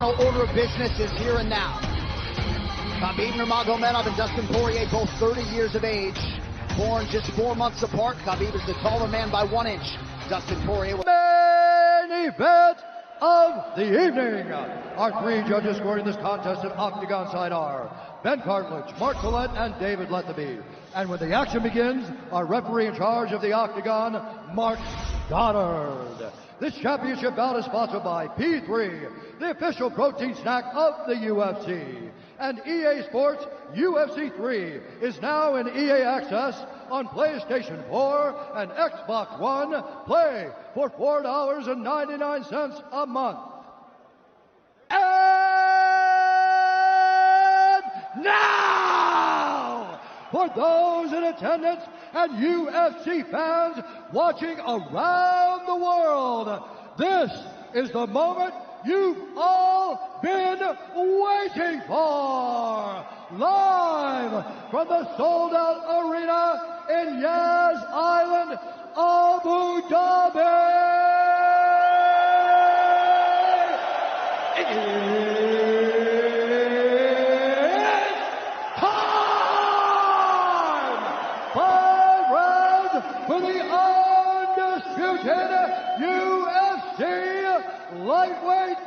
Order of business is here and now. Khabib Nurmagomedov and Dustin Poirier, both 30 years of age, born just 4 months apart. Khabib is the taller man by 1 inch. Dustin Poirier. Main event of the evening. Our 3 judges scoring this contest at Octagon side are Ben Cartledge, Mark Collette, and David Lethaby. And when the action begins, our referee in charge of the Octagon, Mark Goddard. This championship bout is sponsored by P3, the official protein snack of the UFC. And EA Sports UFC 3 is now in EA Access on PlayStation 4 and Xbox One. Play for $4.99 a month. And now, for those in attendance and UFC fans watching around the world, this is the moment you've all been waiting for. Live from the sold-out arena in Yas Island, Abu Dhabi. It's time! 5 rounds for the undisputed UFC Lightweight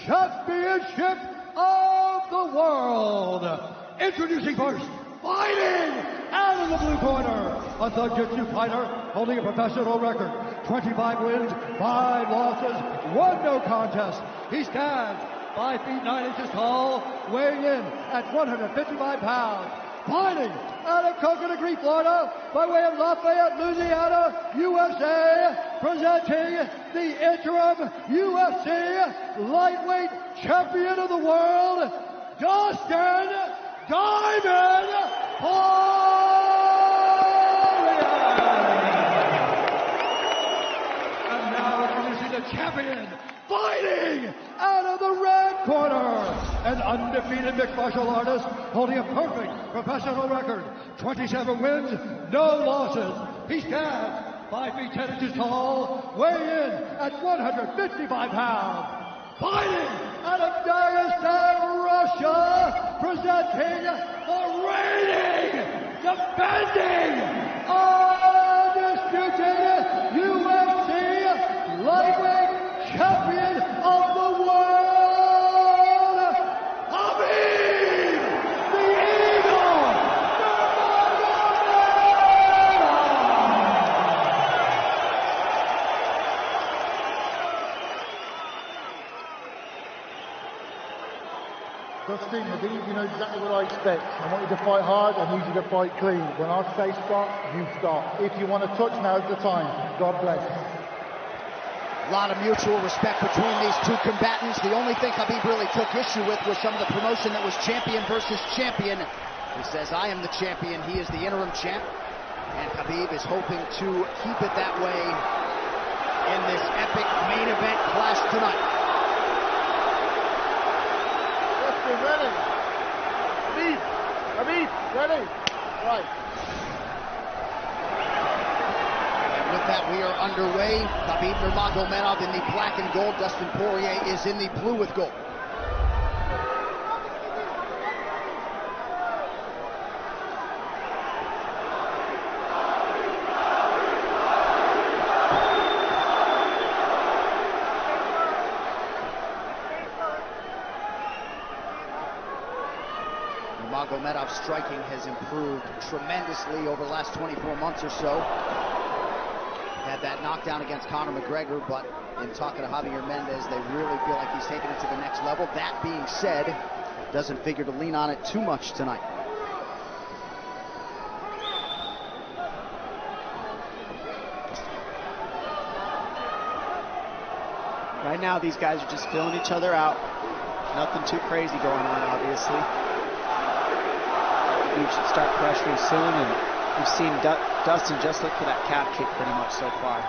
Championship of the world. Introducing first, fighting out of the blue corner, a Thug-Jitsu fighter holding a professional record, 25 wins, 5 losses, 1 no contest. He stands 5 feet 9 inches tall, weighing in at 155 pounds. Fighting out of Coconut Green, Florida, by way of Lafayette, Louisiana, USA, presenting the interim UFC Lightweight Champion of the World, Dustin Diamond Poirier. And now introducing the champion, fighting out of the red corner, an undefeated mixed martial artist holding a perfect professional record, 27 wins, no losses. He stands 5 feet 10 inches tall, weighing in at 155 pounds. Fighting out of Dagestan, Russia, presenting the reigning, defending, undisputed UFC Lightweight Champion of the world, Khabib, the Eagle, Dustin, I believe you know exactly what I expect. I want you to fight hard, I need you to fight clean. When I say stop, you stop. If you want to touch, now's the time. God bless. A lot of mutual respect between these 2 combatants. The only thing Khabib really took issue with was some of the promotion that was champion versus champion. He says, I am the champion, he is the interim champ. And Khabib is hoping to keep it that way in this epic main event clash tonight. Dustin, ready? Khabib, ready? Right. With that, we are underway. Khabib Nurmagomedov in the black and gold. Dustin Poirier is in the blue with gold. Nurmagomedov's striking has improved tremendously over the last 24 months or so. Had that knockdown against Conor McGregor, but in talking to Javier Mendez, they really feel like he's taken it to the next level. That being said, doesn't figure to lean on it too much tonight. Right now, these guys are just filling each other out. Nothing too crazy going on, obviously. We should start pressuring soon, and we've seen Dustin just look for that calf kick pretty much so far.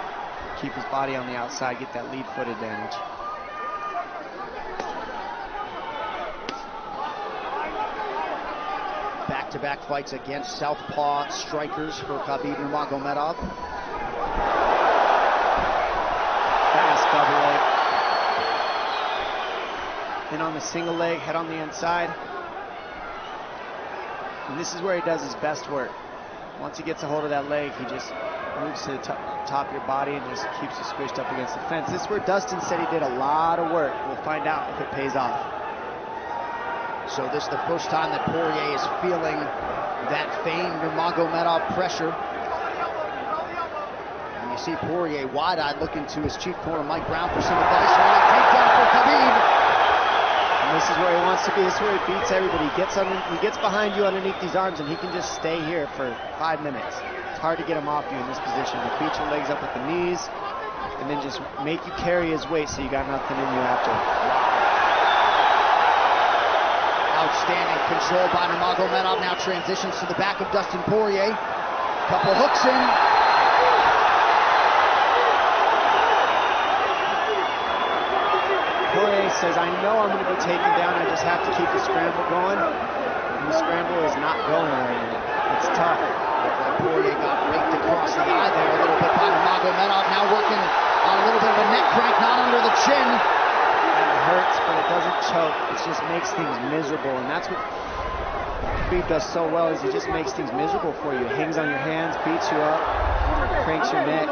Keep his body on the outside, get that lead foot advantage. Back-to-back fights against southpaw strikers for Khabib Nurmagomedov. Fast double leg. in on the single leg, head on the inside. And this is where he does his best work. Once he gets a hold of that leg, he just moves to the top of your body and just keeps you squished up against the fence. This is where Dustin said he did a lot of work. We'll find out if it pays off. So this is the first time that Poirier is feeling that famed Nurmagomedov pressure. And you see Poirier wide-eyed looking to his chief corner, Mike Brown, for some advice. Takedown for Khabib. And this is where he wants to be. This is where he beats everybody. He gets behind you underneath these arms, and he can just stay here for 5 minutes. It's hard to get him off you in this position. He'll beat your legs up with the knees, and then just make you carry his weight so you got nothing in you after. Outstanding control by Nurmagomedov. Now transitions to the back of Dustin Poirier. Couple hooks in. Poirier says, I know I'm going to be taken down. I just have to keep the scramble going. And the scramble is not going right now. It's tough. Poirier got raked across the eye there a little bit by Nurmagomedov. Now working on a little bit of a neck crank, not under the chin. It hurts, but it doesn't choke. It just makes things miserable, and that's what Khabib does so well, is he just makes things miserable for you. Hangs on your hands, beats you up, cranks your neck,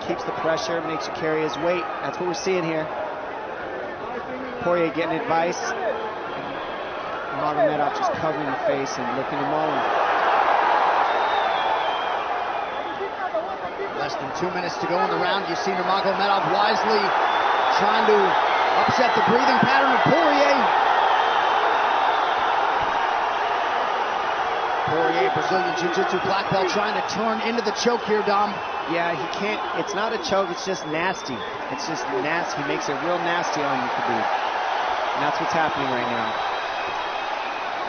keeps the pressure, makes you carry his weight. That's what we're seeing here. Poirier getting advice, Nurmagomedov just covering the face and looking him on. Less than 2 minutes to go in the round. You see Nurmagomedov wisely trying to upset the breathing pattern of Poirier. Poirier, Brazilian Jiu-Jitsu black belt, trying to turn into the choke here, Dom. Yeah, he can't. It's not a choke. It's just nasty. It's just nasty. He makes it real nasty on you, Khabib. And that's what's happening right now.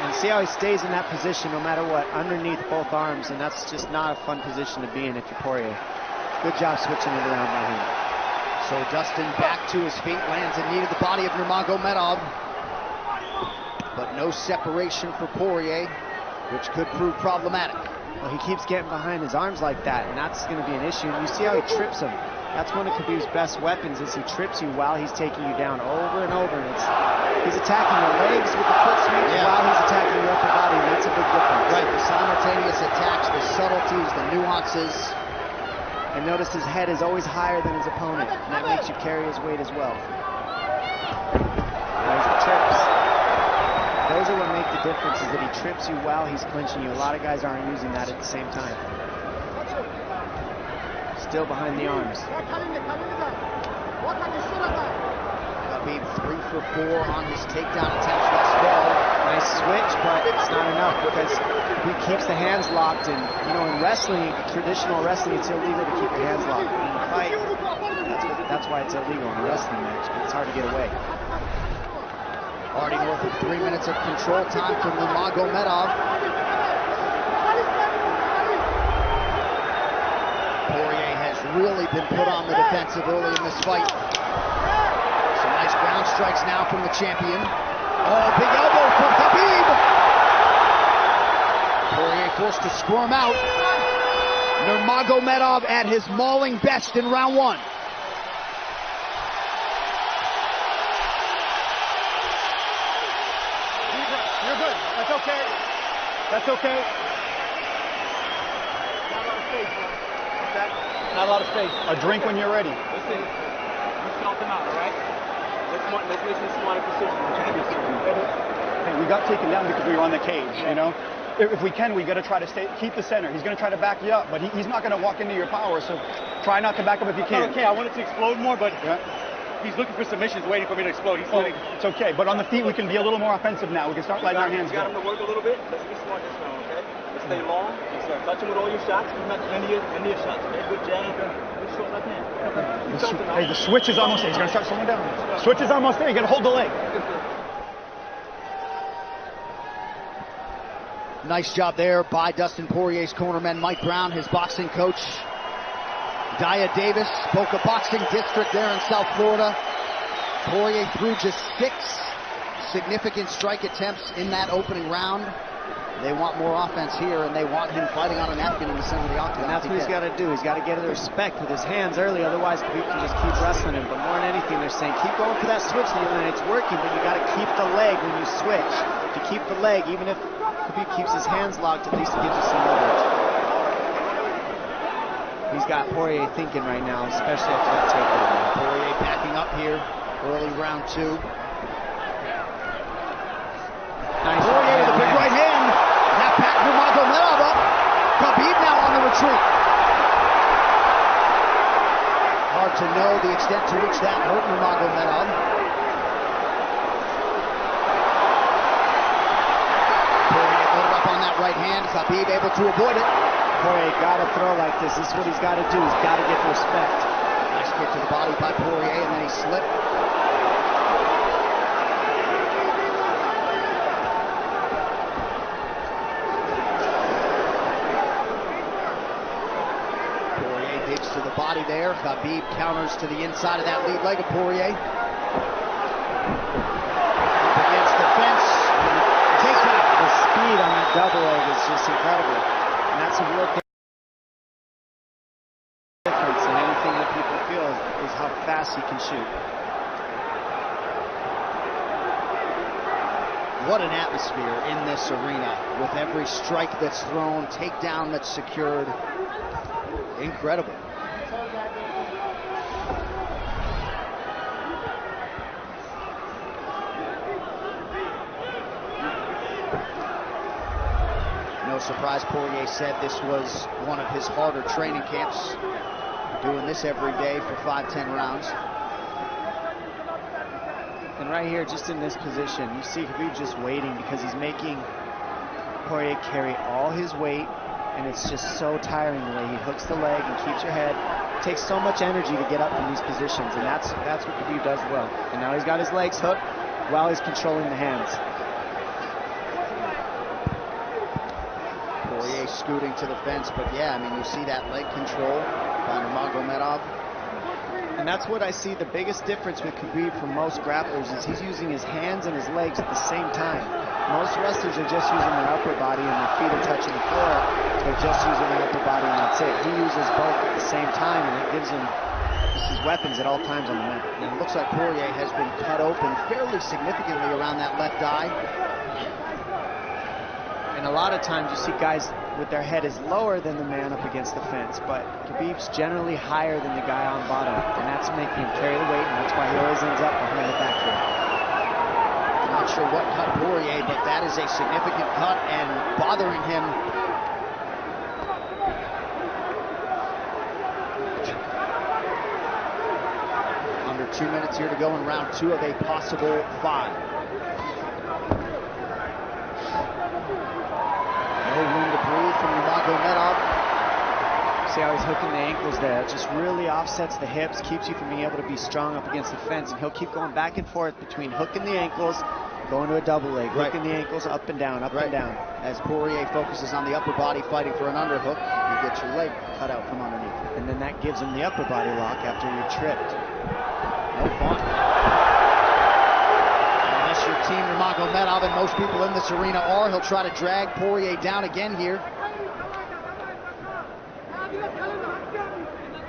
And see how he stays in that position no matter what, underneath both arms, and that's just not a fun position to be in if you're Poirier. Good job switching it around by him. So Dustin back to his feet, lands in knee to the body of Nurmagomedov. But no separation for Poirier, which could prove problematic. Well, he keeps getting behind his arms like that, and that's going to be an issue. And you see how he trips him. That's one of Khabib's best weapons, is he trips you while he's taking you down over and over. And he's attacking your legs with the foot sweeps while he's attacking your upper body, and that's a big difference. Right, the simultaneous attacks, the subtleties, the nuances. And notice his head is always higher than his opponent, and that makes you carry his weight as well. There's the trips. Those are what make the difference, is that he trips you while he's clinching you. A lot of guys aren't using that at the same time. Still behind the arms. Khabib 3 for 4 on his takedown attempts thus far. Nice switch, but it's not enough because he keeps the hands locked. And you know, in wrestling, traditional wrestling, it's illegal to keep your hands locked. In a fight, that's why it's illegal in a wrestling match. But it's hard to get away. Already north of 3 minutes of control time for Nurmagomedov. Poirier has really been put on the defensive early in this fight. Some nice ground strikes now from the champion. Oh, big elbow for Khabib. Poirier forced to squirm out. Nurmagomedov at his mauling best in round 1. You're good. That's okay. That's okay. Not a lot of space. A drink when you're ready. Listen, you felt them out, all right? Let's make this smart position. Hey, we got taken down because we were on the cage, you know? If we can, we got to try to keep the center. He's going to try to back you up, but he's not going to walk into your power, so try not to back up if you can. Okay, I wanted to explode more, but he's looking for submissions, waiting for me to explode. It's okay, but on the feet, we can be a little more offensive now. We can start letting our hands go. You got him to work a little bit. Let's be smart this round, okay? Let's stay long. Let's touch him with all your shots. Many of your shots, okay? Good jab. Good short left hand. Hey, the switch is almost there. He's going to start slowing down. Switch is almost there. You got to hold the leg. Nice job there by Dustin Poirier's cornerman, Mike Brown, his boxing coach. Daya Davis, Boca Boxing District there in South Florida. Poirier threw just 6 significant strike attempts in that opening round. They want more offense here, and they want him fighting on a napkin in the center of the octagon. And that's what he's got to do. He's got to get the respect with his hands early, otherwise Khabib can just keep wrestling him. But more than anything, they're saying keep going for that switch, and it's working, but you got to keep the leg when you switch. If you keep the leg, even if Khabib keeps his hands locked, at least it gives you some leverage. He's got Poirier thinking right now, especially after that takedown. Poirier backing up here, early round 2. Nice Poirier with a big right hand. That packed Nurmagomedov up. Khabib now on the retreat. Hard to know the extent to which that hurt Nurmagomedov. Poirier loaded up on that right hand. Khabib able to avoid it. Poirier got to throw like this. This is what he's got to do. He's got to get respect. Nice kick to the body by Poirier, and then he slipped. Poirier digs to the body there. Khabib counters to the inside of that lead leg of Poirier. Up against the fence. Takedown. The speed on that double leg is just incredible. And that's a real difference in anything that people feel is how fast he can shoot. What an atmosphere in this arena with every strike that's thrown, takedown that's secured. Incredible. No surprise, Poirier said this was one of his harder training camps. Doing this every day for 5-10 rounds. And right here, just in this position, you see Khabib just waiting because he's making Poirier carry all his weight, and it's just so tiring the way he hooks the leg and keeps your head. It takes so much energy to get up in these positions, and that's what Khabib does well. And now he's got his legs hooked while he's controlling the hands. Poirier scooting to the fence, but yeah, I mean, you see that leg control by Nurmagomedov. And that's what I see the biggest difference with Khabib from most grapplers is he's using his hands and his legs at the same time. Most wrestlers are just using their upper body and their feet are touching the floor. They're just using their upper body and that's it. He uses both at the same time, and it gives him his weapons at all times on the mat. And it looks like Poirier has been cut open fairly significantly around that left eye. And a lot of times you see guys with their head is lower than the man up against the fence, but Khabib's generally higher than the guy on bottom, and that's making him carry the weight, and that's why he always ends up behind the back here. I'm not sure what cut Poirier, but that is a significant cut and bothering him. Under 2 minutes here to go in round 2 of a possible 5. No room to breathe from Nurmagomedov. See how he's hooking the ankles there. It just really offsets the hips, keeps you from being able to be strong up against the fence, and he'll keep going back and forth between hooking the ankles, going to a double leg, hooking the ankles up and down, up and down. As Poirier focuses on the upper body fighting for an underhook, you get your leg cut out from underneath. And then that gives him the upper body lock after you're tripped. No fun. Unless you're Team Nurmagomedov, and most people in this arena are, he'll try to drag Poirier down again here.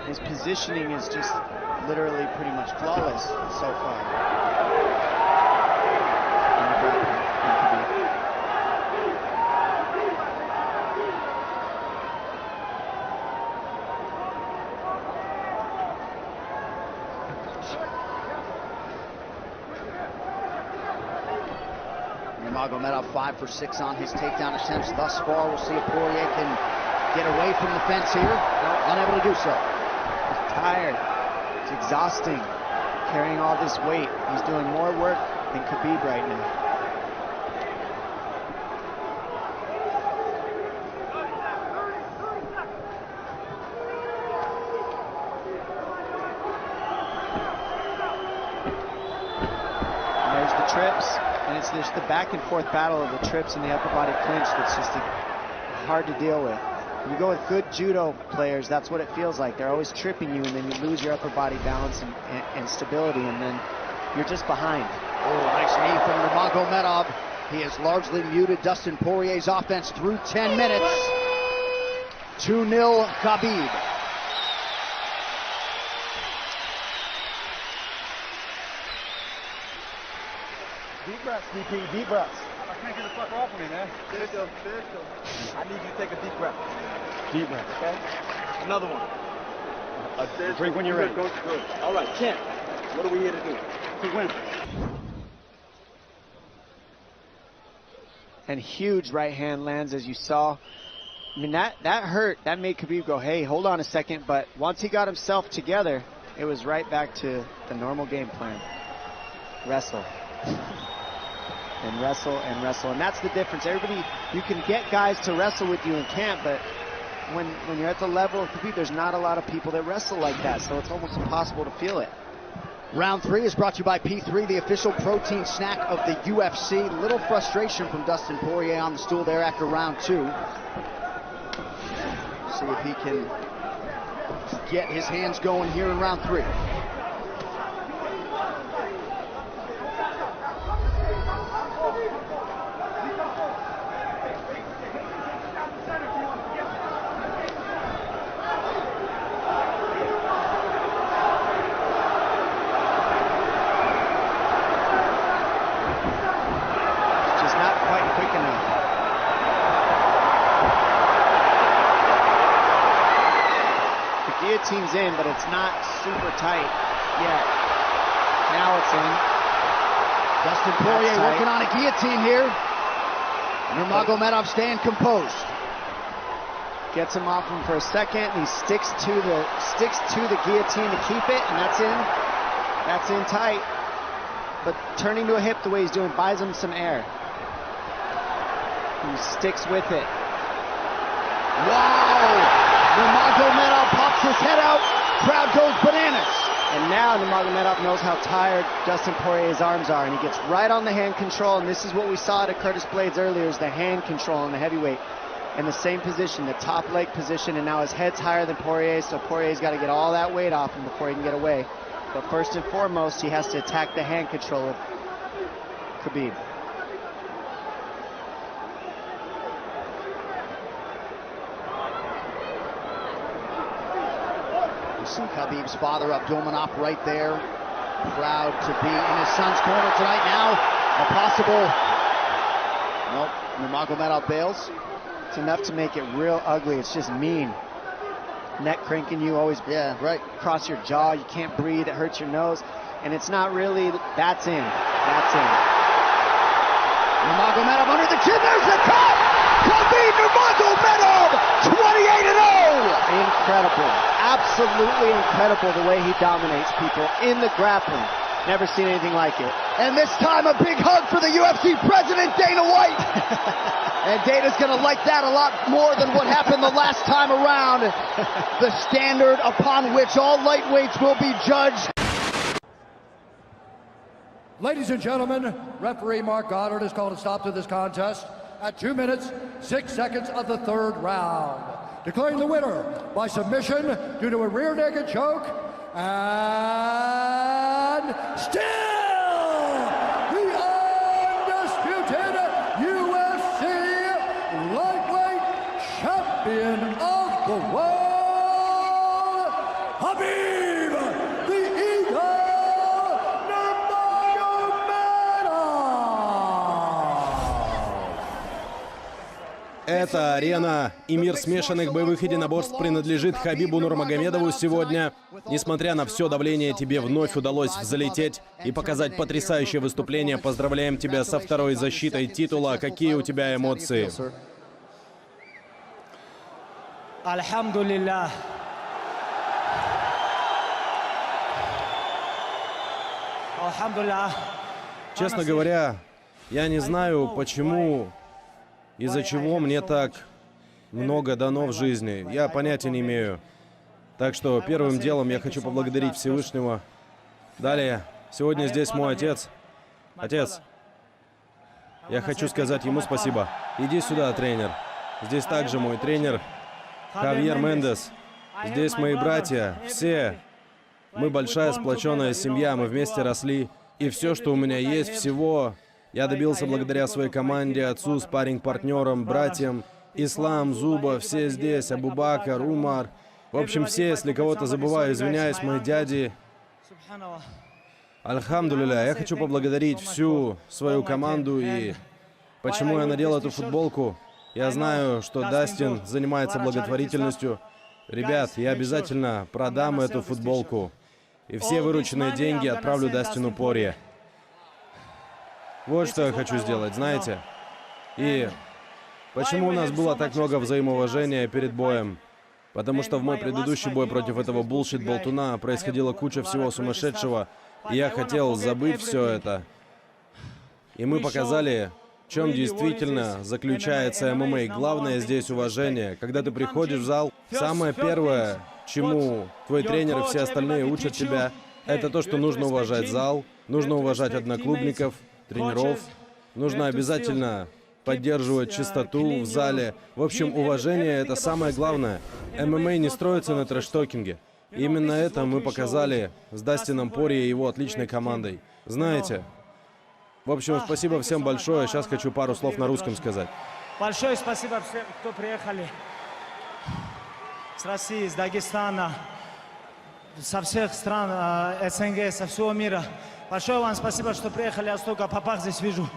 His positioning is just literally pretty much flawless so far. Nurmagomedov 5 for 6 on his takedown attempts thus far. We'll see if Poirier can get away from the fence here. Unable to do so. He's tired. It's exhausting carrying all this weight. He's doing more work than Khabib right now. And there's the trips, and it's just the back and forth battle of the trips and the upper body clinch that's just hard to deal with. When you go with good judo players, that's what it feels like. They're always tripping you, and then you lose your upper body balance and stability, and then you're just behind. Oh, nice knee from Nurmagomedov. He has largely muted Dustin Poirier's offense through 10 minutes. 2-0 Khabib. Deep breaths, DP, deep breaths. I can't get the fuck off of me, man. I need you to take a deep breath. Deep breath. Okay? Another one. Drink when you're ready. Good. All right, champ. What are we here to do? To win. And huge right hand lands, as you saw. I mean, that hurt. That made Khabib go, hey, hold on a second. But once he got himself together, it was right back to the normal game plan. Wrestle. And wrestle and wrestle. And that's the difference. Everybody, you can get guys to wrestle with you in camp, but when you're at the level of Khabib, there's not a lot of people that wrestle like that. So it's almost impossible to feel it. Round 3 is brought to you by P3, the official protein snack of the UFC. Little frustration from Dustin Poirier on the stool there after round 2. See if he can get his hands going here in round 3. Guillotine's in, but it's not super tight yet. Now it's in. Dustin Poirier working on a guillotine here. Nurmagomedov staying composed. Gets him off him for a second, and he sticks to the guillotine to keep it, and that's in. That's in tight. But turning to a hip the way he's doing buys him some air. He sticks with it. Wow! Nurmagomedov pops his head out, crowd goes bananas. And now Nurmagomedov knows how tired Dustin Poirier's arms are, and he gets right on the hand control, and this is what we saw at Curtis Blades earlier, is the hand control on the heavyweight. In the same position, the top leg position, and now his head's higher than Poirier's, so Poirier's got to get all that weight off him before he can get away. But first and foremost, he has to attack the hand control of Khabib. See Khabib's father, Abdulmanap, right there. Proud to be in his son's corner tonight. Now, a possible... Nope, Nurmagomedov bails. It's enough to make it real ugly. It's just mean. Neck cranking you, always cross your jaw. You can't breathe. It hurts your nose. And it's not really... That's in. That's in. Nurmagomedov under the chin. There's the cut! Khabib Nurmagomedov, 28-0! Incredible. Absolutely incredible the way he dominates people in the grappling. Never seen anything like it. And this time a big hug for the UFC president, Dana White. And Dana's going to like that a lot more than what happened the last time around. The standard upon which all lightweights will be judged. Ladies and gentlemen, referee Mark Goddard has called a stop to this contest at 2 minutes, 6 seconds of the 3rd round. Declaring the winner by submission due to a rear naked choke, and still the undisputed UFC lightweight champion of the world, Khabib the Eagle Nurmagomedov. Эта арена и мир смешанных боевых единоборств принадлежит Хабибу Нурмагомедову сегодня. Несмотря на все давление, тебе вновь удалось взлететь и показать потрясающее выступление. Поздравляем тебя со 2-й защитой титула. Какие у тебя эмоции? Альхамдулиллах. Альхамдулиллах. Честно говоря, я не знаю, почему, из-за чего мне так много дано в жизни. Я понятия не имею. Так что первым делом я хочу поблагодарить Всевышнего. Далее, сегодня здесь мой отец. Отец, я хочу сказать ему спасибо. Иди сюда, тренер. Здесь также мой тренер Хавьер Мендес. Здесь мои братья, все. Мы большая сплоченная семья, мы вместе росли. И все, что у меня есть, всего Я добился благодаря своей команде, отцу, спарринг-партнерам, братьям, Ислам, Зуба, все здесь, Абубакар, Умар. В общем, все, если кого-то забываю, извиняюсь, мои дяди. Альхамдулилля, я хочу поблагодарить всю свою команду и почему я надел эту футболку. Я знаю, что Дастин занимается благотворительностью. Ребят, я обязательно продам эту футболку. И все вырученные деньги отправлю Дастину Порье. Вот что я хочу сделать, знаете. И почему у нас было так много взаимоуважения перед боем? Потому что в мой предыдущий бой против этого булшит-болтуна происходила куча всего сумасшедшего. И я хотел забыть все это. И мы показали, в чем действительно заключается ММА. Главное здесь уважение. Когда ты приходишь в зал, самое первое, чему твой тренер и все остальные учат тебя, это то, что нужно уважать зал, нужно уважать одноклубников, тренеров, нужно обязательно поддерживать чистоту в зале. В общем, уважение — это самое главное. ММА не строится на трэш-токинге. Именно это мы показали с Дастином Порье и его отличной командой. Знаете, в общем, спасибо всем большое. Сейчас хочу пару слов на русском сказать. Большое спасибо всем, кто приехали с России, с Дагестана, со всех стран СНГ, со всего мира. Большое вам спасибо, что приехали. Я столько папах здесь вижу.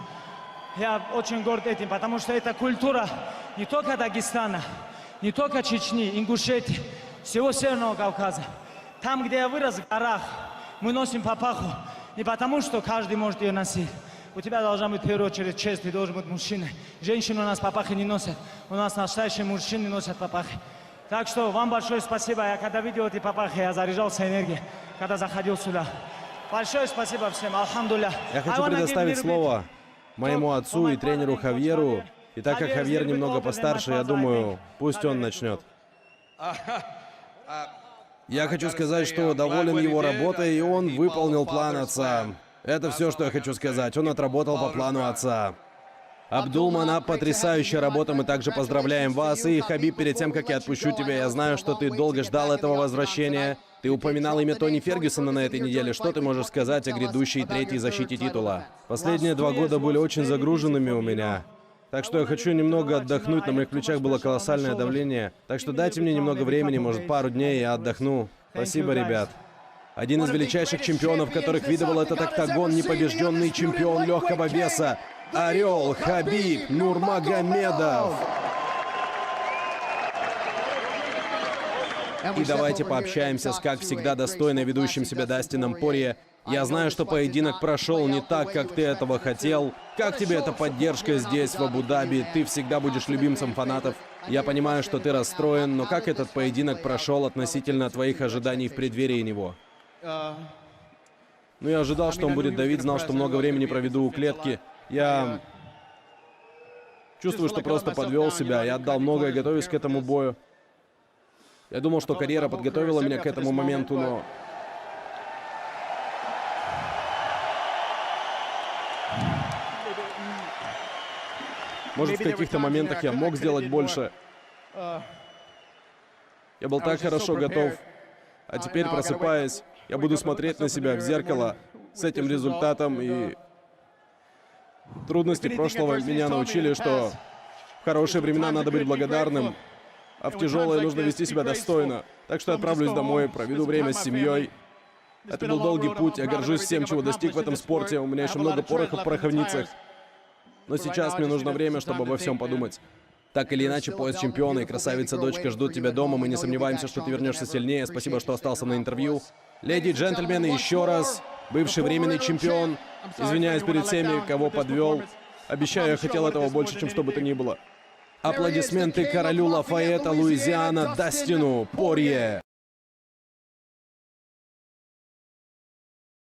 Я очень горд этим, потому что это культура не только Дагестана, не только Чечни, Ингушетии, всего Северного Кавказа. Там, где я вырос, в горах, мы носим папаху не потому, что каждый может ее носить. У тебя должна быть в первую очередь честь, ты должен быть мужчиной. Женщины у нас папахи не носят, у нас настоящие мужчины носят папахи. Так что вам большое спасибо. Я когда видел эти папахи, я заряжался энергией, когда заходил сюда. Большое спасибо всем, алхамдулля. Я хочу предоставить слово моему отцу и тренеру Хавьеру. И так как Хавьер немного постарше, я думаю, пусть он начнет. Я хочу сказать, что доволен его работой, и он выполнил план отца. Это все, что я хочу сказать. Он отработал по плану отца. Абдулманап, потрясающая работа. Мы также поздравляем вас. И, Хабиб, перед тем, как я отпущу тебя, я знаю, что ты долго ждал этого возвращения. Ты упоминал имя Тони Фергюсона на этой неделе. Что ты можешь сказать о грядущей третьей защите титула? Последние 2 года были очень загруженными у меня. Так что я хочу немного отдохнуть. На моих плечах было колоссальное давление. Так что дайте мне немного времени, может, пару дней, я отдохну. Спасибо, ребят. Один из величайших чемпионов, которых видывал этот октагон, непобежденный чемпион легкого веса. Орел Хабиб Нурмагомедов. И давайте пообщаемся с, как всегда, достойно ведущим себя Дастином Порье. Я знаю, что поединок прошел не так, как ты этого хотел. Как тебе эта поддержка здесь, в Абу-Даби? Ты всегда будешь любимцем фанатов. Я понимаю, что ты расстроен, но как этот поединок прошел относительно твоих ожиданий в преддверии него? Ну, я ожидал, что он будет давить, знал, что много времени проведу у клетки. Я чувствую, что просто подвел себя. Я отдал многое, готовясь к этому бою. Я думал, что карьера подготовила меня к этому моменту, но... Может, в каких-то моментах я мог сделать больше. Я был так хорошо готов. А теперь, просыпаясь, я буду смотреть на себя в зеркало с этим результатом, и трудности прошлого меня научили, что в хорошие времена надо быть благодарным, а в тяжелые нужно вести себя достойно. Так что я отправлюсь домой, проведу время с семьей. Это был долгий путь, я горжусь всем, чего достиг в этом спорте, у меня еще много пороха в пороховницах. Но сейчас мне нужно время, чтобы обо всем подумать. Так или иначе, пояс чемпиона и красавица-дочка ждут тебя дома. Мы не сомневаемся, что ты вернешься сильнее. Спасибо, что остался на интервью. Леди и джентльмены, еще раз. Бывший временный чемпион. Извиняюсь перед всеми, кого подвел. Обещаю, я хотел этого больше, чем что бы то ни было. Аплодисменты королю Лафайета, Луизиана, Дастину Порье.